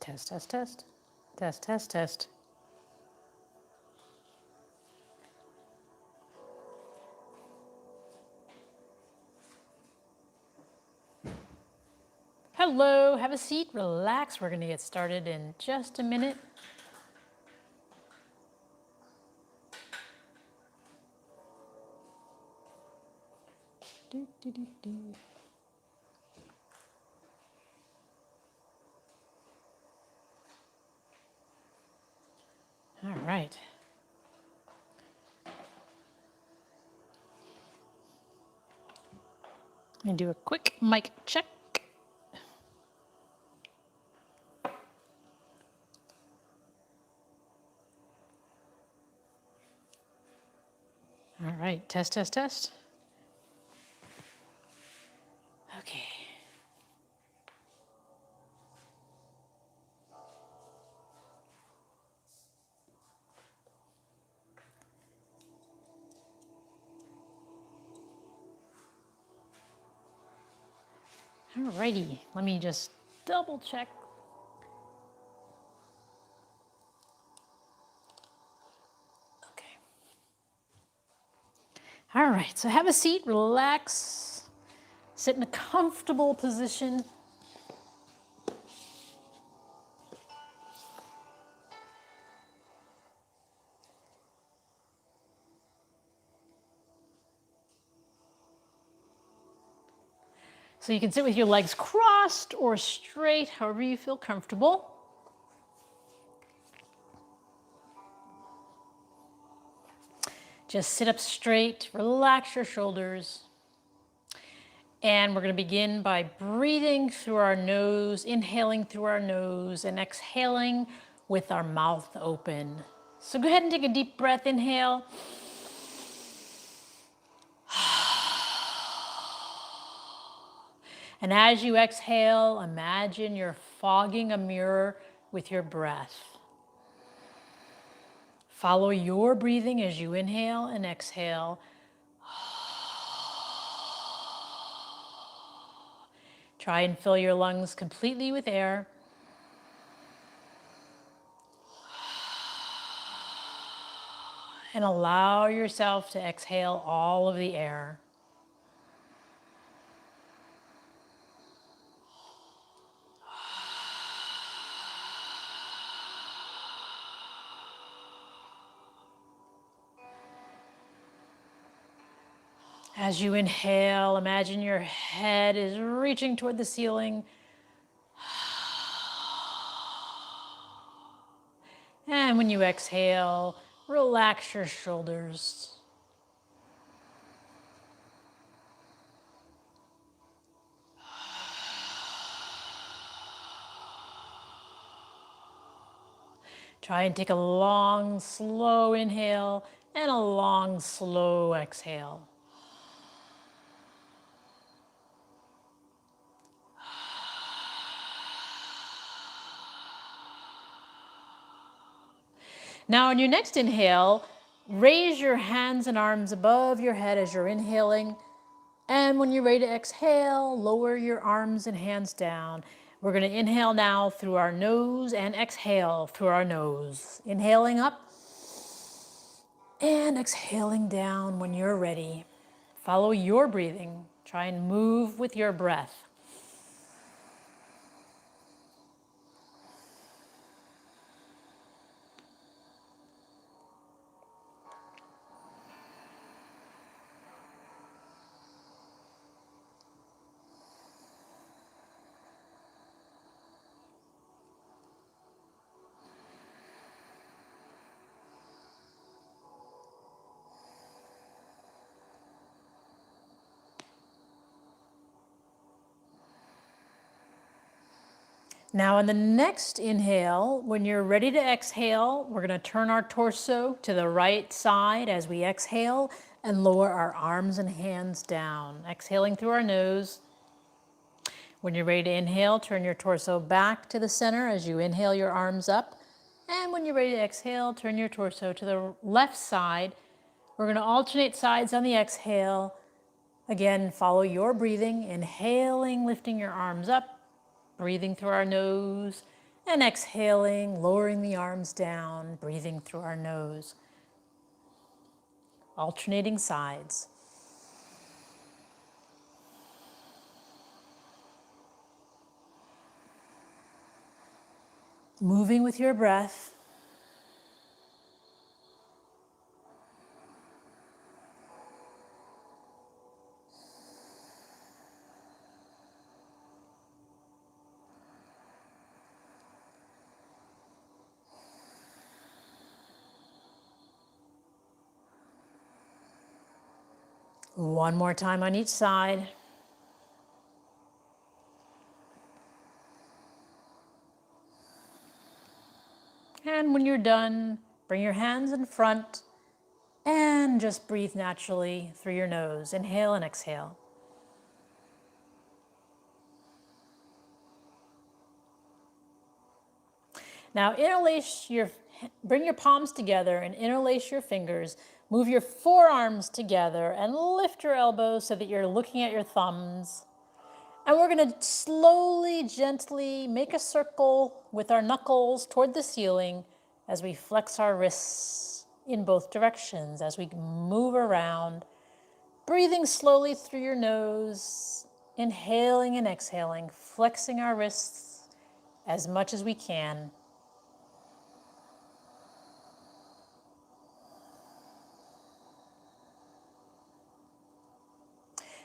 Test, test, test. Test, test, test. Hello, have a seat, relax. We're going to get started in just a minute. Do, do, do, do. All right. Let me do a quick mic check. All right, test, test, test. Okay. All righty, let me just double check. Okay. All right, so have a seat, relax, sit in a comfortable position. So you can sit with your legs crossed or straight, however you feel comfortable. Just sit up straight, relax your shoulders. And we're going to begin by breathing through our nose, inhaling through our nose, and exhaling with our mouth open. So go ahead and take a deep breath, inhale. And as you exhale, imagine you're fogging a mirror with your breath. Follow your breathing as you inhale and exhale. Try and fill your lungs completely with air. And allow yourself to exhale all of the air. As you inhale, imagine your head is reaching toward the ceiling. And when you exhale, relax your shoulders. Try and take a long, slow inhale and a long, slow exhale. Now on your next inhale, raise your hands and arms above your head as you're inhaling. And when you're ready to exhale, lower your arms and hands down. We're going to inhale now through our nose and exhale through our nose. Inhaling up and exhaling down when you're ready. Follow your breathing. Try and move with your breath. Now on the next inhale, when you're ready to exhale, we're going to turn our torso to the right side as we exhale and lower our arms and hands down. Exhaling through our nose. When you're ready to inhale, turn your torso back to the center as you inhale your arms up. And when you're ready to exhale, turn your torso to the left side. We're going to alternate sides on the exhale. Again, follow your breathing, inhaling, lifting your arms up. Breathing through our nose And exhaling, lowering the arms down, breathing through our nose. Alternating sides. Moving with your breath. One more time on each side. And when you're done, bring your hands in front and just breathe naturally through your nose. Inhale and exhale. Now bring your palms together and interlace your fingers. Move your forearms together and lift your elbows so that you're looking at your thumbs. And we're going to slowly, gently make a circle with our knuckles toward the ceiling as we flex our wrists in both directions as we move around. Breathing slowly through your nose, inhaling and exhaling, flexing our wrists as much as we can.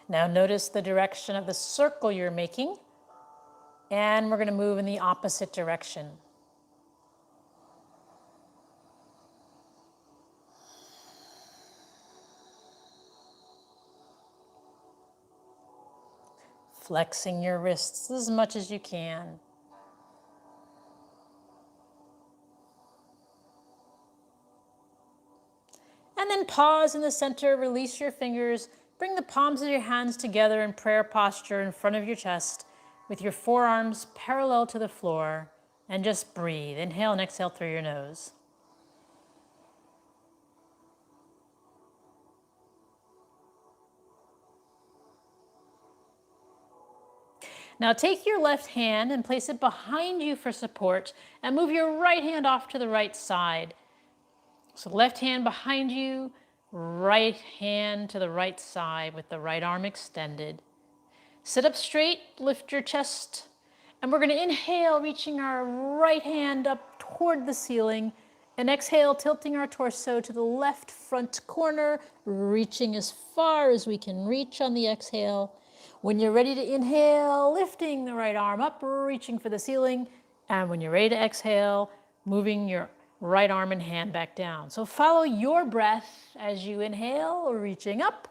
Now notice the direction of the circle you're making, and we're going to move in the opposite direction. Flexing your wrists as much as you can. And then pause in the center, release your fingers, bring the palms of your hands together in prayer posture in front of your chest with your forearms parallel to the floor, and just breathe. Inhale and exhale through your nose. Now take your left hand and place it behind you for support and move your right hand off to the right side. So left hand behind you, right hand to the right side with the right arm extended. Sit up straight, lift your chest, and we're going to inhale, reaching our right hand up toward the ceiling, and exhale, tilting our torso to the left front corner, reaching as far as we can reach on the exhale. When you're ready to inhale, lifting the right arm up, reaching for the ceiling, and when you're ready to exhale, moving your right arm and hand back down. So follow your breath as you inhale, reaching up,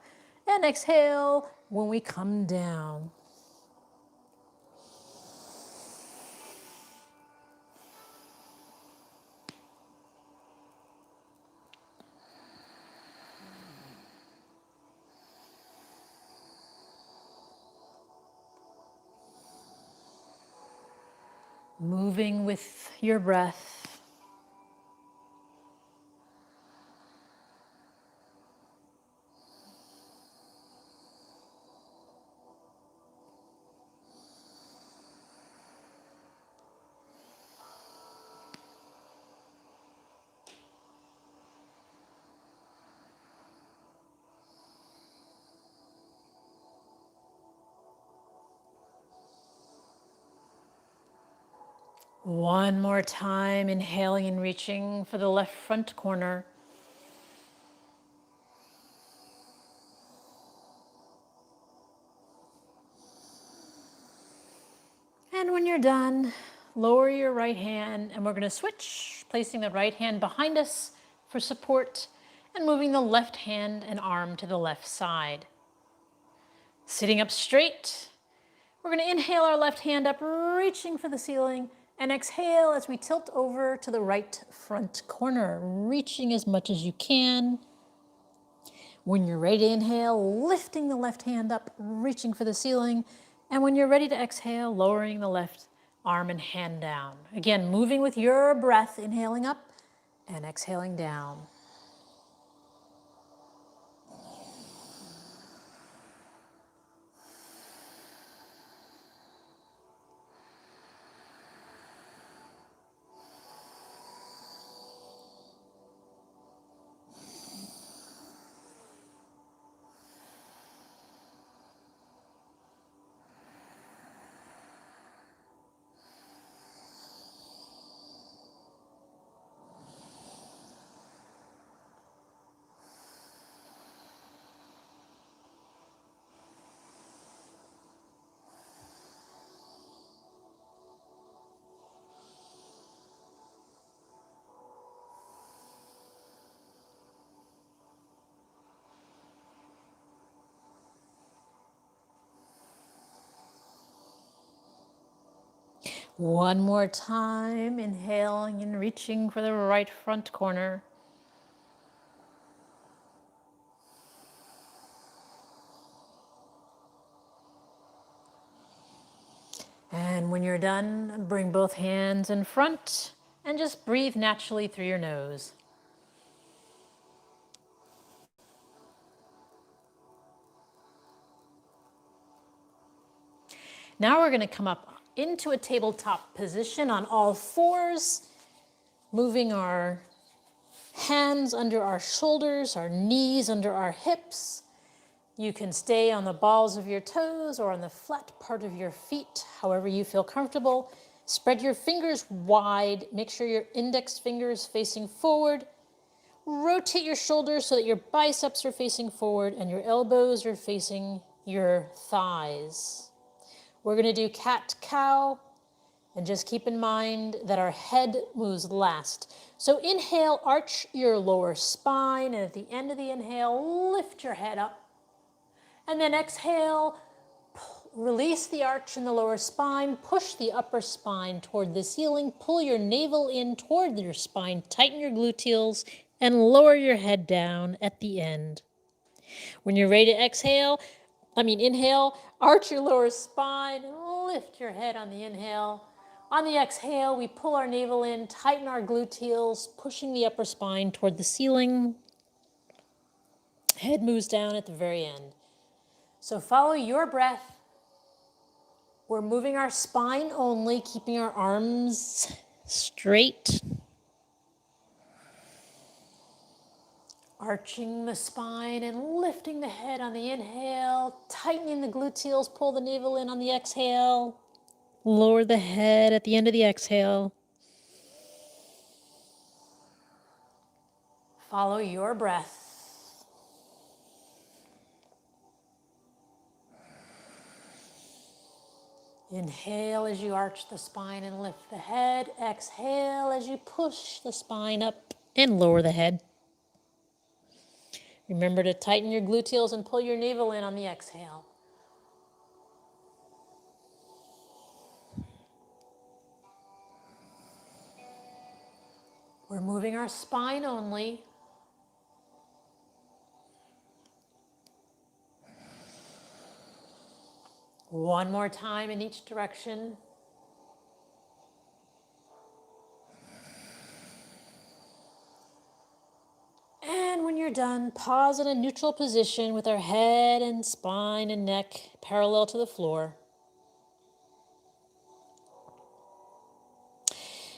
and exhale when we come down. Moving with your breath. One more time, inhaling and reaching for the left front corner. And when you're done, lower your right hand, and we're going to switch, placing the right hand behind us for support and moving the left hand and arm to the left side. Sitting up straight, we're going to inhale our left hand up, reaching for the ceiling, and exhale as we tilt over to the right front corner, reaching as much as you can. When you're ready to inhale, lifting the left hand up, reaching for the ceiling. And when you're ready to exhale, lowering the left arm and hand down. Again, moving with your breath, inhaling up and exhaling down. One more time, inhaling and reaching for the right front corner. And when you're done, bring both hands in front and just breathe naturally through your nose. Now we're going to come up into a tabletop position on all fours, moving our hands under our shoulders, our knees under our hips. You can stay on the balls of your toes or on the flat part of your feet, however you feel comfortable. Spread your fingers wide. Make sure your index finger is facing forward. Rotate your shoulders so that your biceps are facing forward and your elbows are facing your thighs. We're going to do cat-cow, and just keep in mind that our head moves last. So inhale, arch your lower spine, and at the end of the inhale, lift your head up. And then exhale, release the arch in the lower spine, push the upper spine toward the ceiling, pull your navel in toward your spine, tighten your gluteals, and lower your head down at the end. When you're ready to inhale, arch your lower spine, and lift your head on the inhale. On the exhale, we pull our navel in, tighten our gluteals, pushing the upper spine toward the ceiling. Head moves down at the very end. So follow your breath. We're moving our spine only, keeping our arms straight. Arching the spine and lifting the head on the inhale, tightening the gluteals, pull the navel in on the exhale. Lower the head at the end of the exhale. Follow your breath. Inhale as you arch the spine and lift the head. Exhale as you push the spine up and lower the head. Remember to tighten your gluteals and pull your navel in on the exhale. We're moving our spine only. One more time in each direction. And when you're done, pause in a neutral position with our head and spine and neck parallel to the floor.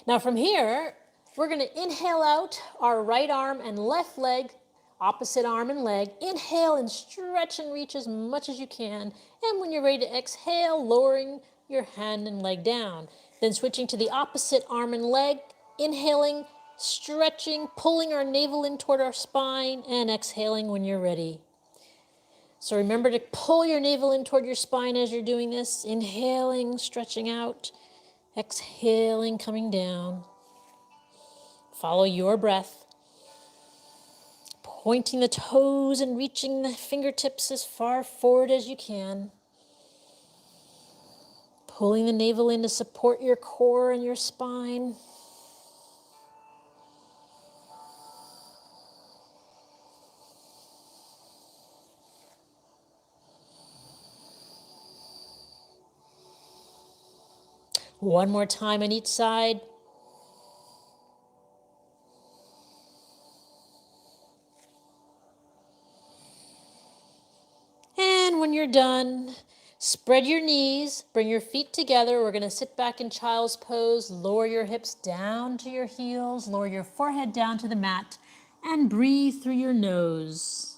Now from here, we're going to inhale out our right arm and left leg, opposite arm and leg. Inhale and stretch and reach as much as you can. And when you're ready to exhale, lowering your hand and leg down. Then switching to the opposite arm and leg, inhaling, stretching, pulling our navel in toward our spine, and exhaling when you're ready. So remember to pull your navel in toward your spine as you're doing this. Inhaling, stretching out. Exhaling, coming down. Follow your breath. Pointing the toes and reaching the fingertips as far forward as you can. Pulling the navel in to support your core and your spine. One more time on each side. And when you're done, spread your knees, bring your feet together. We're going to sit back in child's pose, lower your hips down to your heels, lower your forehead down to the mat, and breathe through your nose.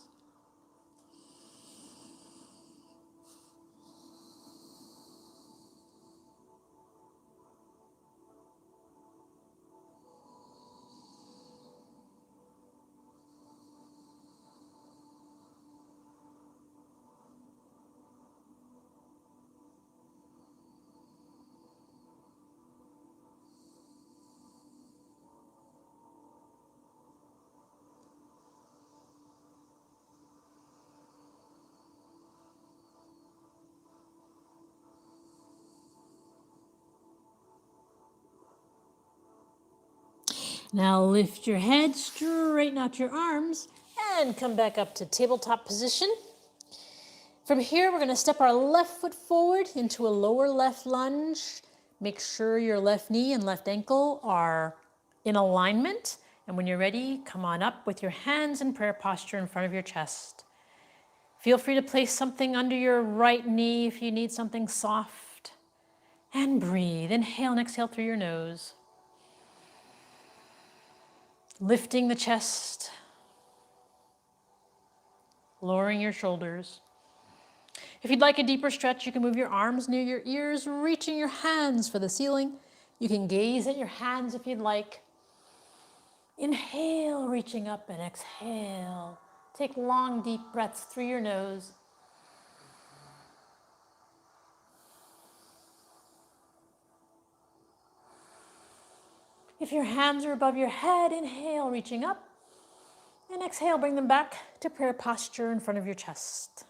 Now lift your head, straighten out your arms, and come back up to tabletop position. From here, we're going to step our left foot forward into a lower left lunge. Make sure your left knee and left ankle are in alignment. And when you're ready, come on up with your hands in prayer posture in front of your chest. Feel free to place something under your right knee if you need something soft. And breathe. Inhale and exhale through your nose. Lifting the chest. Lowering your shoulders. If you'd like a deeper stretch, you can move your arms near your ears, reaching your hands for the ceiling. You can gaze at your hands if you'd like. Inhale, reaching up, and exhale. Take long, deep breaths through your nose. If your hands are above your head, inhale, reaching up. And exhale, bring them back to prayer posture in front of your chest.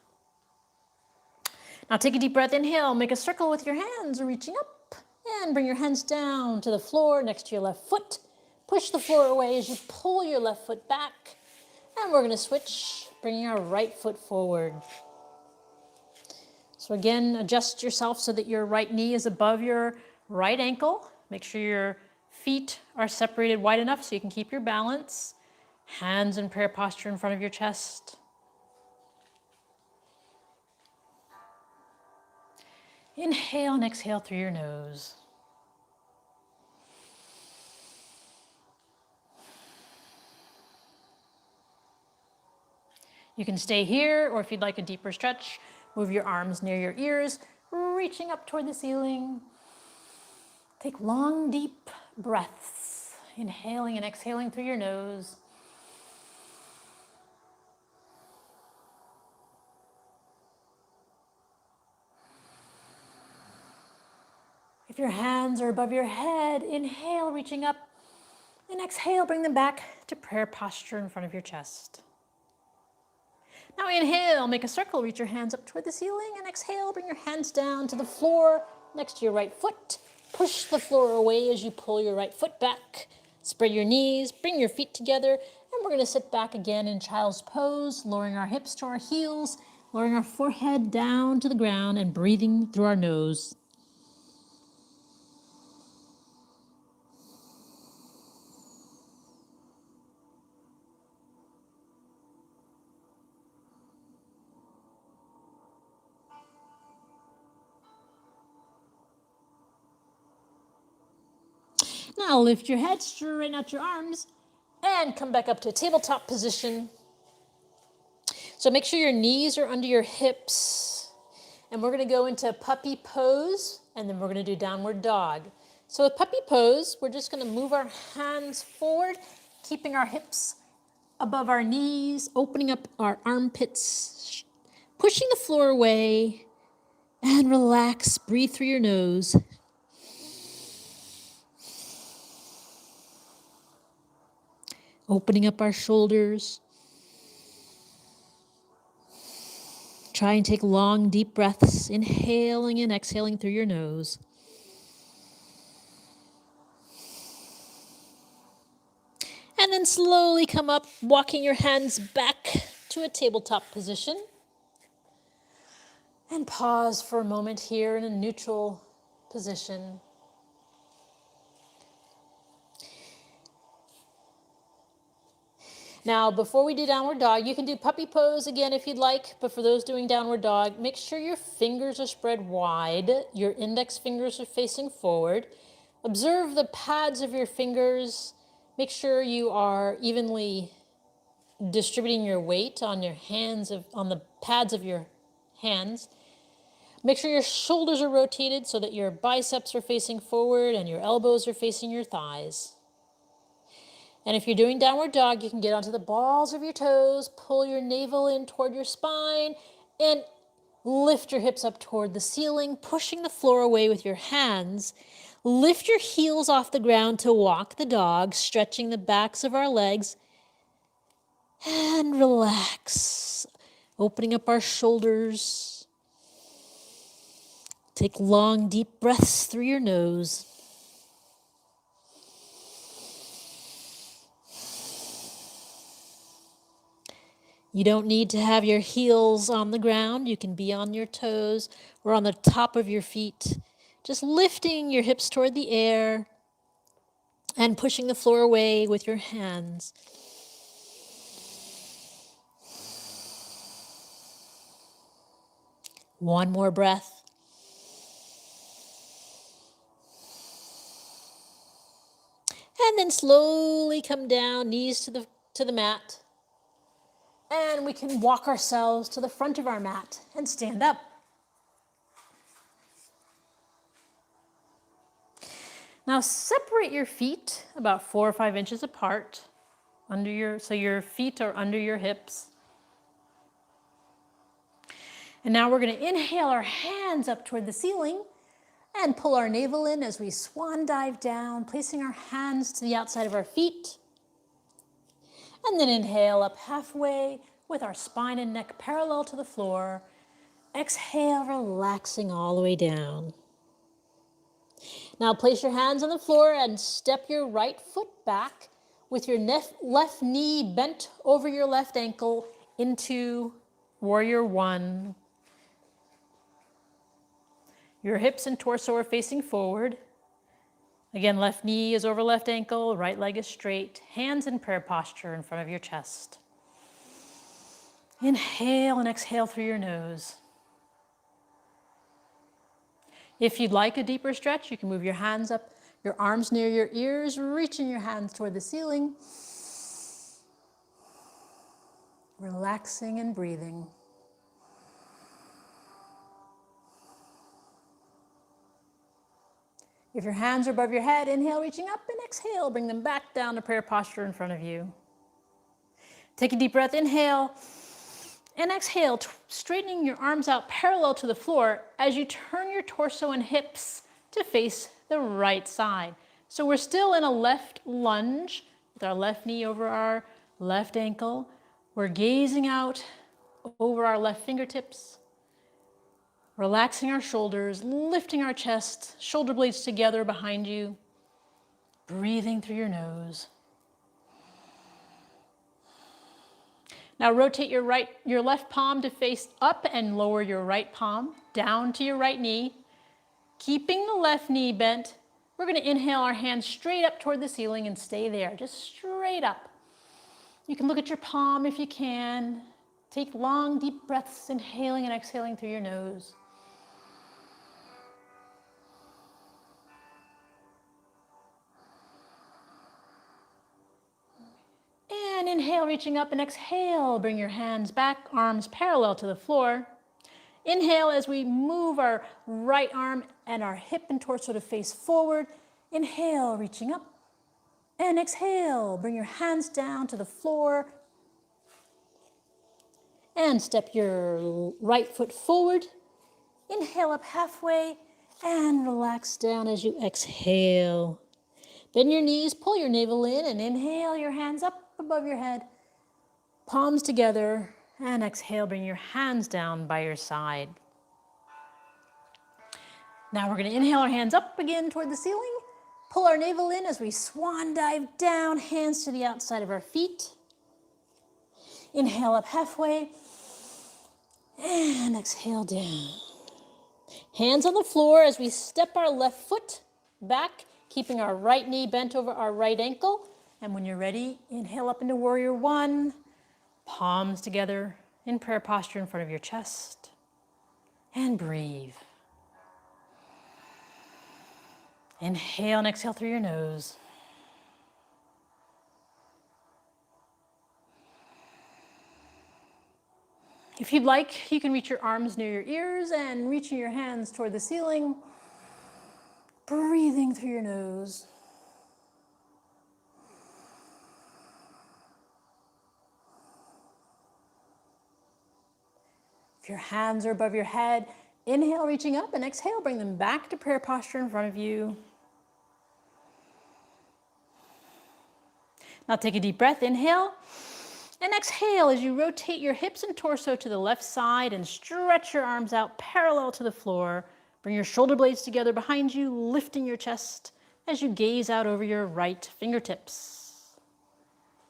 Now take a deep breath, inhale, make a circle with your hands, reaching up. And bring your hands down to the floor next to your left foot. Push the floor away as you pull your left foot back. And we're going to switch, bringing our right foot forward. So again, adjust yourself so that your right knee is above your right ankle. Make sure your feet are separated wide enough so you can keep your balance. Hands in prayer posture in front of your chest. Inhale and exhale through your nose. You can stay here, or if you'd like a deeper stretch, move your arms near your ears, reaching up toward the ceiling. Take long, deep breaths, inhaling and exhaling through your nose. If your hands are above your head, inhale, reaching up, and exhale, bring them back to prayer posture in front of your chest. Now inhale, make a circle, reach your hands up toward the ceiling, and exhale, bring your hands down to the floor next to your right foot. Push the floor away as you pull your right foot back. Spread your knees, bring your feet together, and we're going to sit back again in child's pose, lowering our hips to our heels, lowering our forehead down to the ground, and breathing through our nose. Now lift your head, straighten out your arms, and come back up to tabletop position. So make sure your knees are under your hips. And we're going to go into puppy pose, and then we're going to do downward dog. So with puppy pose, we're just going to move our hands forward, keeping our hips above our knees, opening up our armpits, pushing the floor away, and relax. Breathe through your nose. Opening up our shoulders. Try and take long, deep breaths, inhaling and exhaling through your nose. And then slowly come up, walking your hands back to a tabletop position. And pause for a moment here in a neutral position. Now, before we do downward dog, you can do puppy pose again if you'd like, but for those doing downward dog, make sure your fingers are spread wide, your index fingers are facing forward. Observe the pads of your fingers. Make sure you are evenly distributing your weight on your hands, on the pads of your hands. Make sure your shoulders are rotated so that your biceps are facing forward and your elbows are facing your thighs. And if you're doing downward dog, you can get onto the balls of your toes, pull your navel in toward your spine, and lift your hips up toward the ceiling, pushing the floor away with your hands. Lift your heels off the ground to walk the dog, stretching the backs of our legs. And relax, opening up our shoulders. Take long, deep breaths through your nose. You don't need to have your heels on the ground. You can be on your toes or on the top of your feet. Just lifting your hips toward the air and pushing the floor away with your hands. One more breath. And then slowly come down, knees to the mat. And we can walk ourselves to the front of our mat and stand up. Now separate your feet about 4 or 5 inches apart, so your feet are under your hips. And now we're going to inhale our hands up toward the ceiling and pull our navel in as we swan dive down, placing our hands to the outside of our feet. And then inhale up halfway with our spine and neck parallel to the floor. Exhale, relaxing all the way down. Now place your hands on the floor and step your right foot back with your left knee bent over your left ankle into Warrior One. Your hips and torso are facing forward. Again, left knee is over left ankle, right leg is straight, hands in prayer posture in front of your chest. Inhale and exhale through your nose. If you'd like a deeper stretch, you can move your hands up, your arms near your ears, reaching your hands toward the ceiling. Relaxing and breathing. If your hands are above your head, inhale, reaching up, and exhale, bring them back down to prayer posture in front of you. Take a deep breath, inhale, and exhale, straightening your arms out parallel to the floor as you turn your torso and hips to face the right side. So we're still in a left lunge with our left knee over our left ankle. We're gazing out over our left fingertips, relaxing our shoulders, lifting our chest, shoulder blades together behind you, breathing through your nose. Now rotate your left palm to face up and lower your right palm down to your right knee. Keeping the left knee bent, we're going to inhale our hands straight up toward the ceiling and stay there, just straight up. You can look at your palm if you can. Take long, deep breaths, inhaling and exhaling through your nose. And inhale, reaching up, and exhale, bring your hands back, arms parallel to the floor. Inhale as we move our right arm and our hip and torso to face forward. Inhale, reaching up. And exhale, bring your hands down to the floor. And step your right foot forward. Inhale up halfway and relax down as you exhale. Bend your knees, pull your navel in, and inhale your hands up above your head. Palms together, and exhale, bring your hands down by your side. Now we're going to inhale our hands up again toward the ceiling. Pull our navel in as we swan dive down, hands to the outside of our feet. Inhale up halfway, and exhale down. Hands on the floor as we step our left foot back, keeping our right knee bent over our right ankle. And when you're ready, inhale up into Warrior One, palms together in prayer posture in front of your chest, and breathe. Inhale and exhale through your nose. If you'd like, you can reach your arms near your ears and reaching your hands toward the ceiling, breathing through your nose. If your hands are above your head, inhale, reaching up, and exhale, bring them back to prayer posture in front of you. Now take a deep breath, inhale, and exhale as you rotate your hips and torso to the left side and stretch your arms out parallel to the floor. Bring your shoulder blades together behind you, lifting your chest as you gaze out over your right fingertips.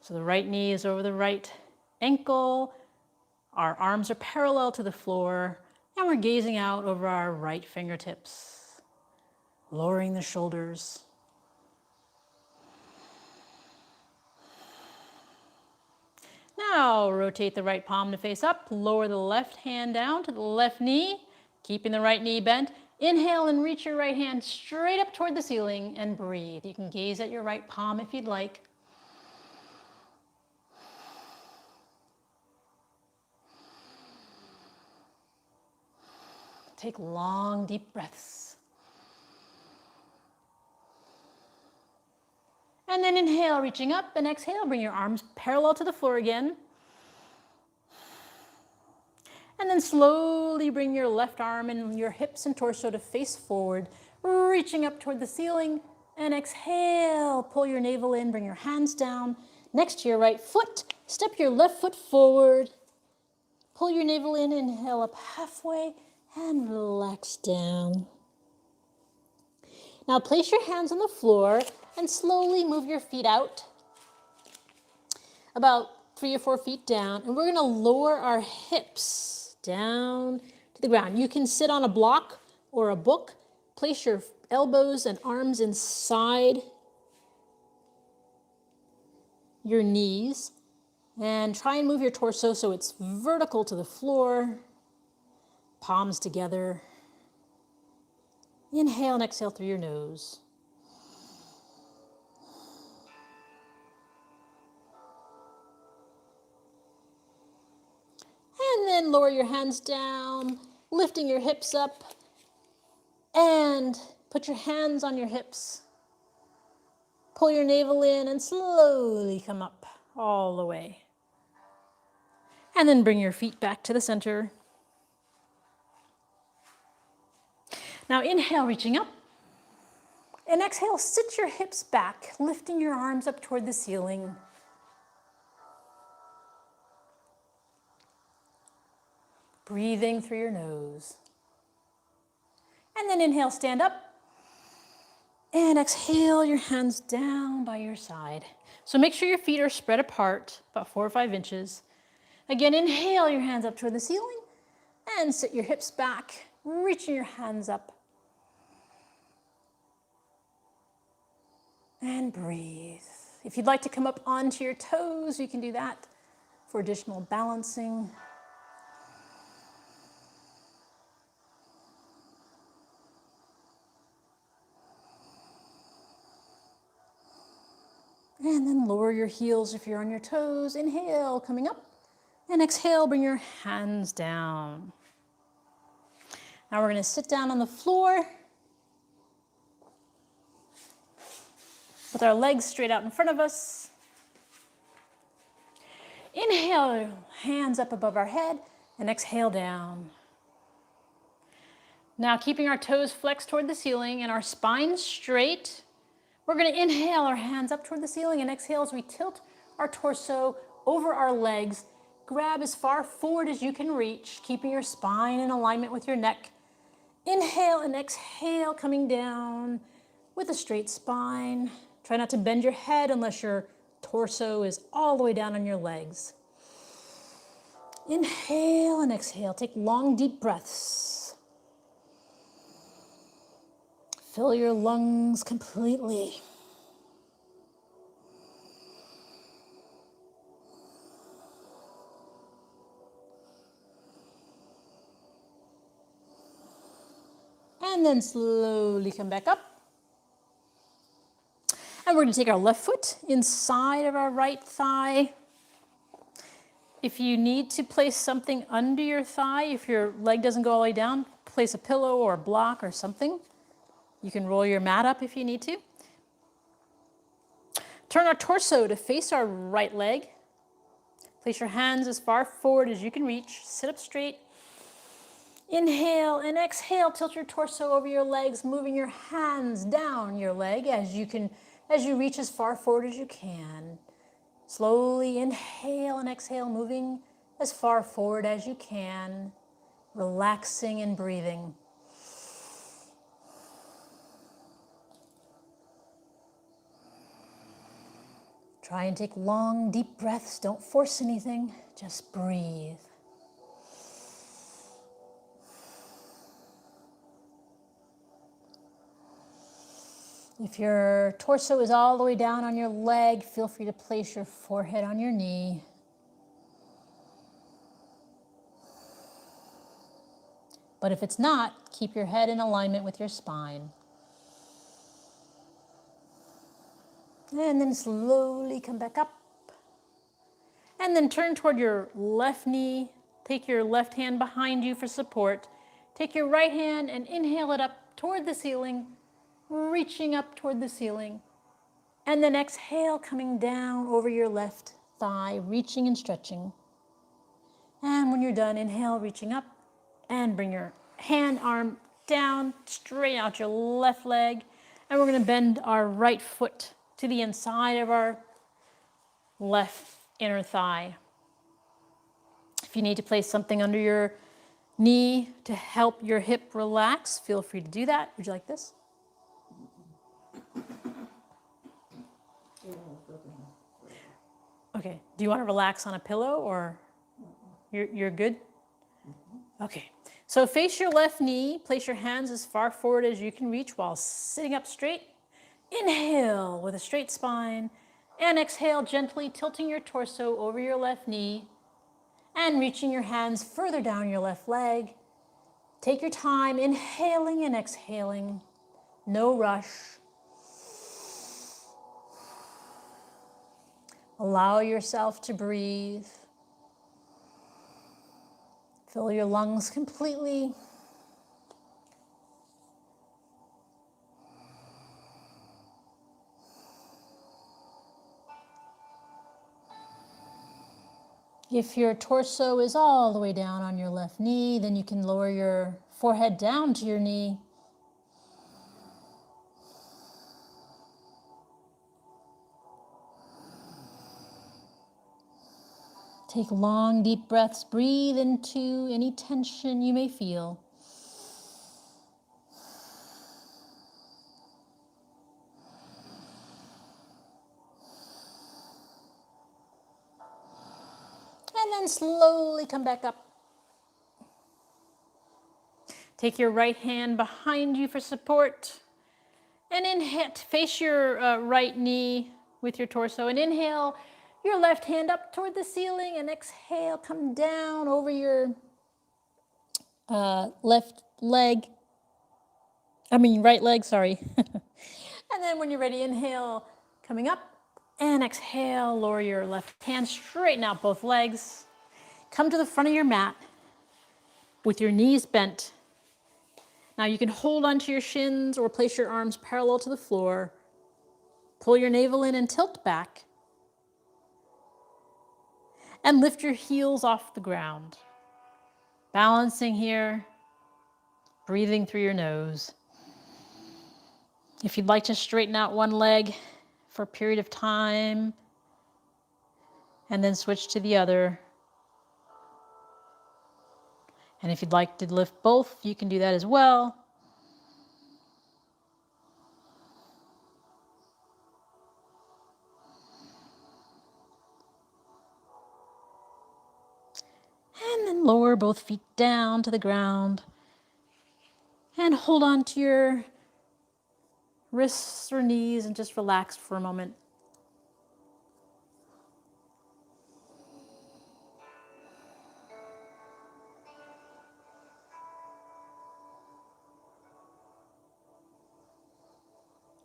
So the right knee is over the right ankle, Our arms are parallel to the floor, and we're gazing out over our right fingertips, lowering the shoulders. Now rotate the right palm to face up, lower the left hand down to the left knee, keeping the right knee bent. Inhale and reach your right hand straight up toward the ceiling and breathe. You can gaze at your right palm if you'd like. Take long, deep breaths. And then inhale, reaching up, and exhale, bring your arms parallel to the floor again. And then slowly bring your left arm and your hips and torso to face forward, reaching up toward the ceiling. And exhale, pull your navel in, bring your hands down next to your right foot. Step your left foot forward. Pull your navel in, inhale up halfway, and relax down. Now place your hands on the floor and slowly move your feet out about 3 or 4 feet down, and we're going to lower our hips down to the ground. You can sit on a block or a book. Place your elbows and arms inside your knees and try and move your torso so it's vertical to the floor, palms together. Inhale and exhale through your nose. And then lower your hands down, lifting your hips up, and put your hands on your hips. Pull your navel in and slowly come up all the way. And then bring your feet back to the center. Now inhale, reaching up. And exhale, sit your hips back, lifting your arms up toward the ceiling. Breathing through your nose. And then inhale, stand up. And exhale, your hands down by your side. So make sure your feet are spread apart, about 4 or 5 inches. Again, inhale your hands up toward the ceiling. And sit your hips back, reaching your hands up. And breathe. If you'd like to come up onto your toes, you can do that for additional balancing. And then lower your heels if you're on your toes. Inhale, coming up. And exhale, bring your hands down. Now we're going to sit down on the floor with our legs straight out in front of us. Inhale, hands up above our head, and exhale down. Now keeping our toes flexed toward the ceiling and our spine straight, we're going to inhale our hands up toward the ceiling and exhale as we tilt our torso over our legs. Grab as far forward as you can reach, keeping your spine in alignment with your neck. Inhale and exhale, coming down with a straight spine. Try not to bend your head unless your torso is all the way down on your legs. Inhale and exhale. Take long, deep breaths. Fill your lungs completely. And then slowly come back up. And we're going to take our left foot inside of our right thigh. If you need to place something under your thigh, if your leg doesn't go all the way down, place a pillow or a block or something. You can roll your mat up if you need to. Turn our torso to face our right leg. Place your hands as far forward as you can reach. Sit up straight. Inhale and exhale, tilt your torso over your legs, moving your hands down your leg as you reach as far forward as you can. Slowly inhale and exhale, moving as far forward as you can, relaxing and breathing. Try and take long, deep breaths. Don't force anything, just breathe. If your torso is all the way down on your leg, feel free to place your forehead on your knee. But if it's not, keep your head in alignment with your spine. And then slowly come back up. And then turn toward your left knee. Take your left hand behind you for support. Take your right hand and inhale it up toward the ceiling, reaching up toward the ceiling. And then exhale, coming down over your left thigh, reaching and stretching. And when you're done, inhale, reaching up, and bring your arm down, straight out your left leg. And we're going to bend our right foot to the inside of our left inner thigh. If you need to place something under your knee to help your hip relax, feel free to do that. Would you like this? Okay. Do you want to relax on a pillow or you're good? Okay. So face your left knee. Place your hands as far forward as you can reach while sitting up straight. Inhale with a straight spine. And exhale, gently tilting your torso over your left knee and reaching your hands further down your left leg. Take your time, inhaling and exhaling. No rush. Allow yourself to breathe. Fill your lungs completely. If your torso is all the way down on your left knee, then you can lower your forehead down to your knee. Take long, deep breaths. Breathe into any tension you may feel. And then slowly come back up. Take your right hand behind you for support. And inhale, face your right knee with your torso. And inhale your left hand up toward the ceiling. And exhale, come down over your right leg, sorry. And then when you're ready, inhale, coming up. And exhale, lower your left hand, straighten out both legs. Come to the front of your mat with your knees bent. Now you can hold onto your shins or place your arms parallel to the floor. Pull your navel in and tilt back. And lift your heels off the ground. Balancing here, breathing through your nose. If you'd like to straighten out one leg for a period of time and then switch to the other. And if you'd like to lift both, you can do that as well. And then lower both feet down to the ground. And hold on to your wrists or knees and just relax for a moment.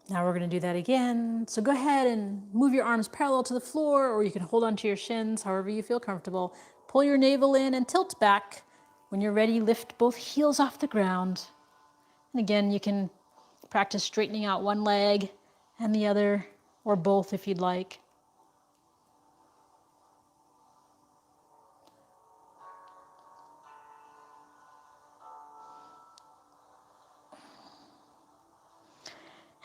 Now we're going to do that again. So go ahead and move your arms parallel to the floor, or you can hold onto your shins, however you feel comfortable. Pull your navel in and tilt back. When you're ready, lift both heels off the ground. And again, you can practice straightening out one leg and the other, or both if you'd like.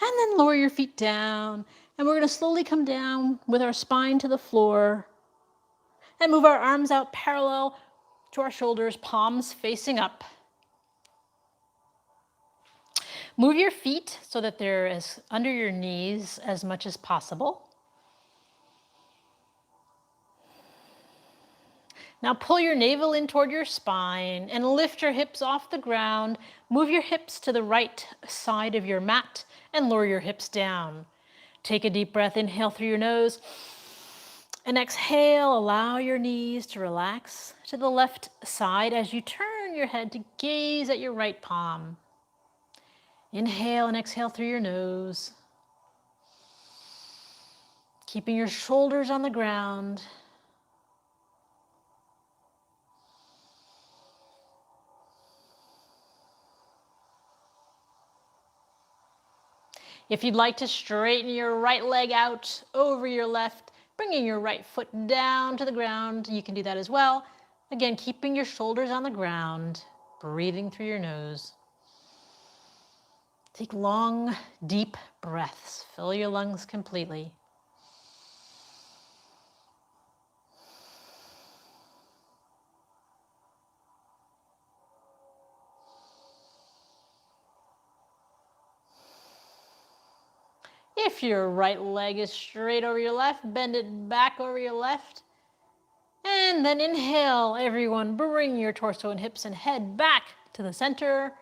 And then lower your feet down. And we're going to slowly come down with our spine to the floor. And move our arms out parallel to our shoulders, palms facing up. Move your feet so that they're as under your knees as much as possible. Now pull your navel in toward your spine and lift your hips off the ground. Move your hips to the right side of your mat and lower your hips down. Take a deep breath, inhale through your nose. And exhale, allow your knees to relax to the left side as you turn your head to gaze at your right palm. Inhale and exhale through your nose. Keeping your shoulders on the ground. If you'd like to straighten your right leg out over your left, bringing your right foot down to the ground, you can do that as well. Again, keeping your shoulders on the ground, breathing through your nose. Take long, deep breaths. Fill your lungs completely. If your right leg is straight over your left, bend it back over your left. And then inhale, everyone, bring your torso and hips and head back to the center.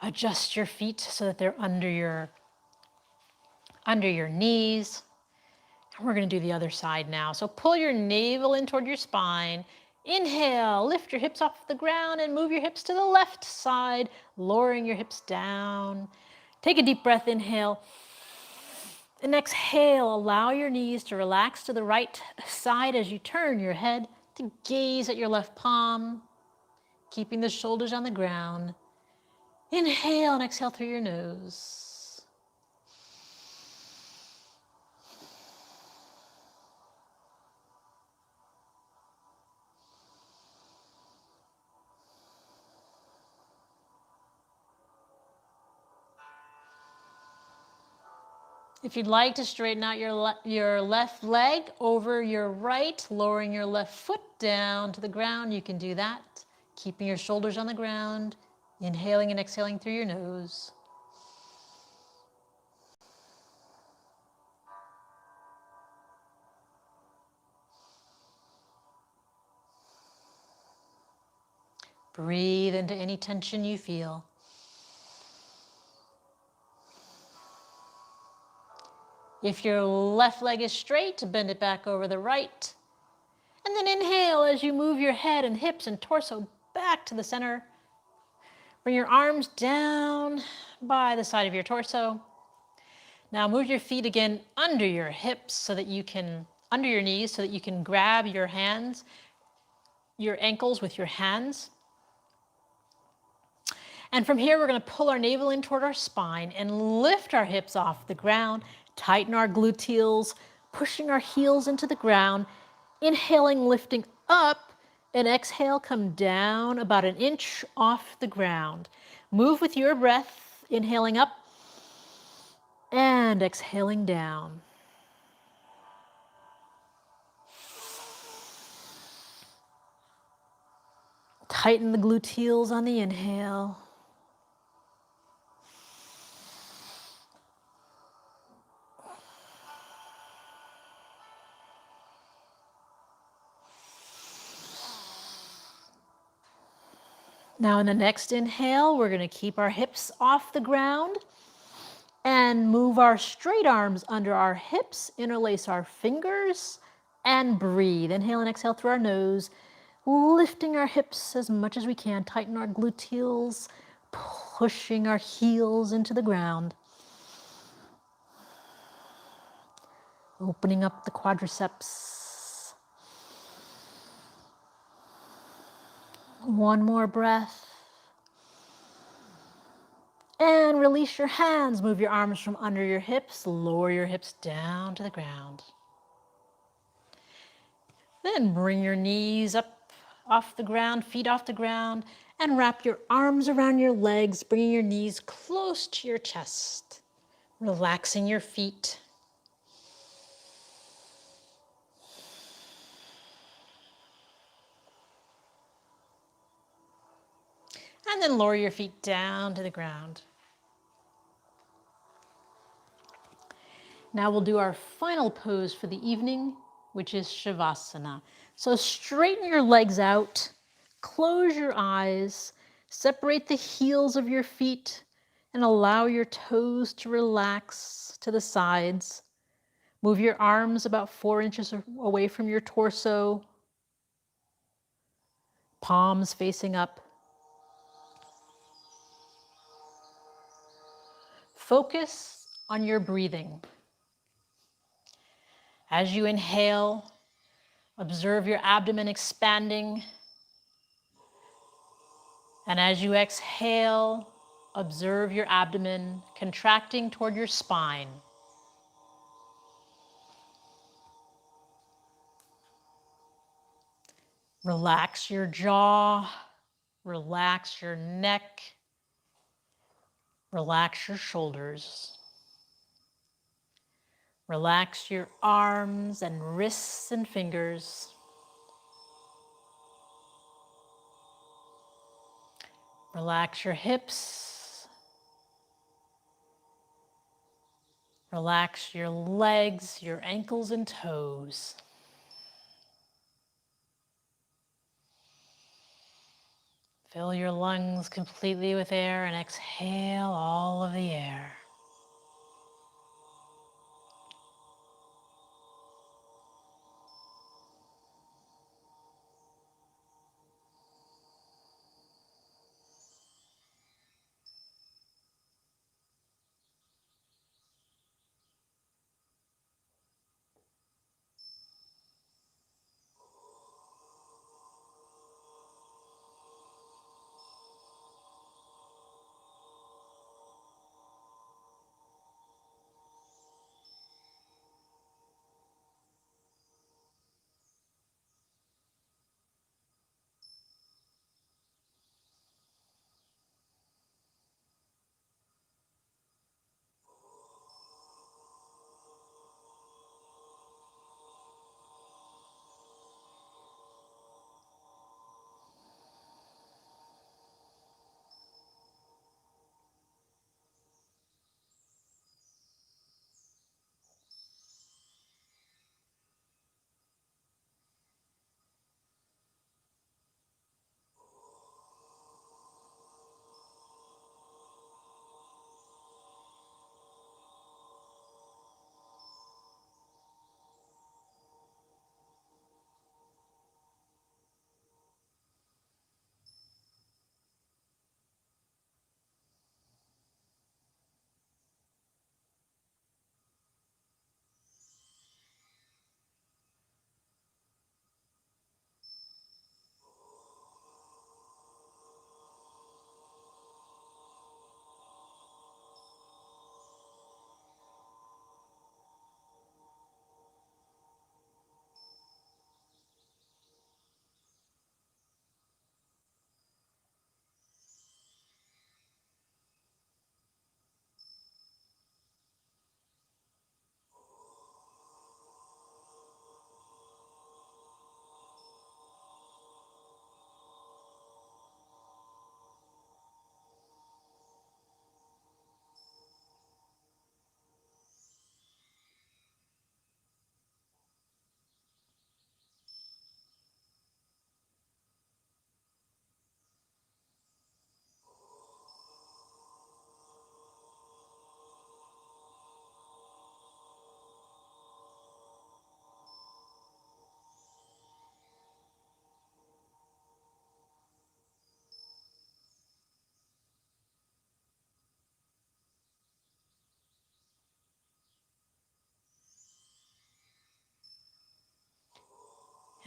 Adjust your feet so that they're under your knees. And we're going to do the other side now. So pull your navel in toward your spine. Inhale, lift your hips off the ground and move your hips to the left side, lowering your hips down. Take a deep breath, inhale. And exhale, allow your knees to relax to the right side as you turn your head to gaze at your left palm, keeping the shoulders on the ground. Inhale and exhale through your nose. If you'd like to straighten out your left leg over your right, lowering your left foot down to the ground, you can do that. Keeping your shoulders on the ground, inhaling and exhaling through your nose. Breathe into any tension you feel. If your left leg is straight, bend it back over the right. And then inhale as you move your head and hips and torso back to the center. Bring your arms down by the side of your torso. Now move your feet again under your hips so that you can, under your knees so that you can grab your hands, your ankles with your hands. And from here, we're going to pull our navel in toward our spine and lift our hips off the ground, tighten our gluteals, pushing our heels into the ground, inhaling, lifting up, and exhale, come down about an inch off the ground. Move with your breath, inhaling up and exhaling down. Tighten the gluteals on the inhale. Now in the next inhale, we're going to keep our hips off the ground and move our straight arms under our hips, interlace our fingers, and breathe. Inhale and exhale through our nose, lifting our hips as much as we can, tighten our gluteals, pushing our heels into the ground. Opening up the quadriceps. One more breath. And release your hands. Move your arms from under your hips. Lower your hips down to the ground. Then bring your knees up off the ground, feet off the ground, and wrap your arms around your legs, bringing your knees close to your chest. Relaxing your feet. And then lower your feet down to the ground. Now we'll do our final pose for the evening, which is Shavasana. So straighten your legs out, close your eyes, separate the heels of your feet, and allow your toes to relax to the sides. Move your arms about 4 inches away from your torso, palms facing up. Focus on your breathing. As you inhale, observe your abdomen expanding. And as you exhale, observe your abdomen contracting toward your spine. Relax your jaw, relax your neck, relax your shoulders. Relax your arms and wrists and fingers. Relax your hips. Relax your legs, your ankles and toes. Fill your lungs completely with air and exhale all of the air.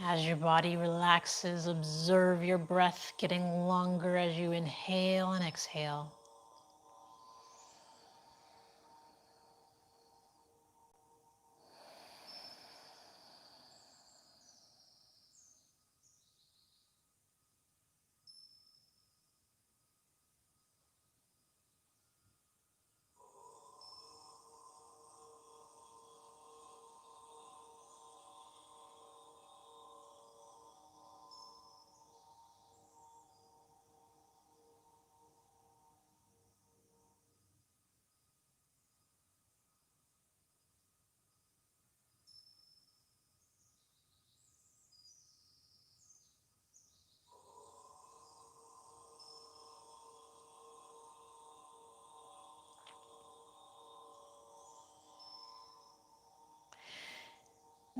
As your body relaxes, observe your breath getting longer as you inhale and exhale.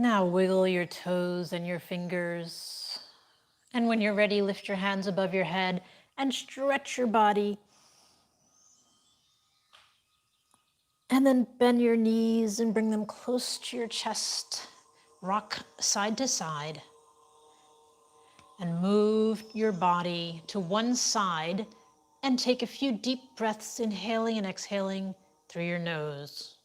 Now wiggle your toes and your fingers. And when you're ready, lift your hands above your head and stretch your body. And then bend your knees and bring them close to your chest. Rock side to side. And move your body to one side and take a few deep breaths, inhaling and exhaling through your nose.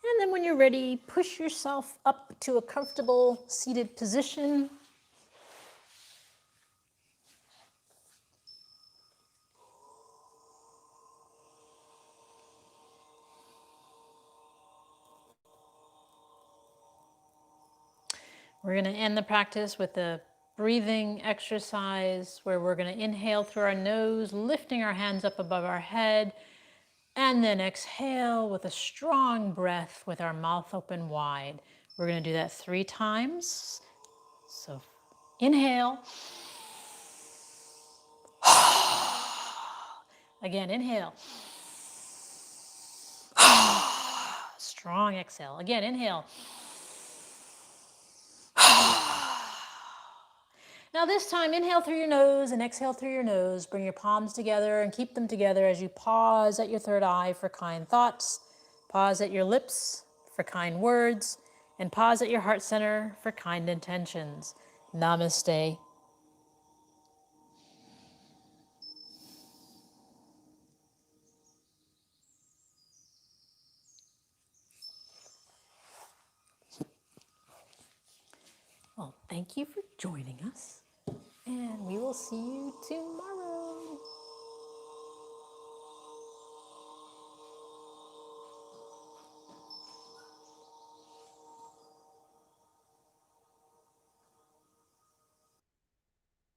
And then when you're ready, push yourself up to a comfortable seated position. We're going to end the practice with a breathing exercise where we're going to inhale through our nose, lifting our hands up above our head, and then exhale with a strong breath with our mouth open wide. We're going to do that 3 times. So inhale. Again, inhale. Strong exhale. Again, inhale. Now this time, inhale through your nose and exhale through your nose. Bring your palms together and keep them together as you pause at your third eye for kind thoughts, pause at your lips for kind words, and pause at your heart center for kind intentions. Namaste. Well, thank you for joining us, and we will see you tomorrow.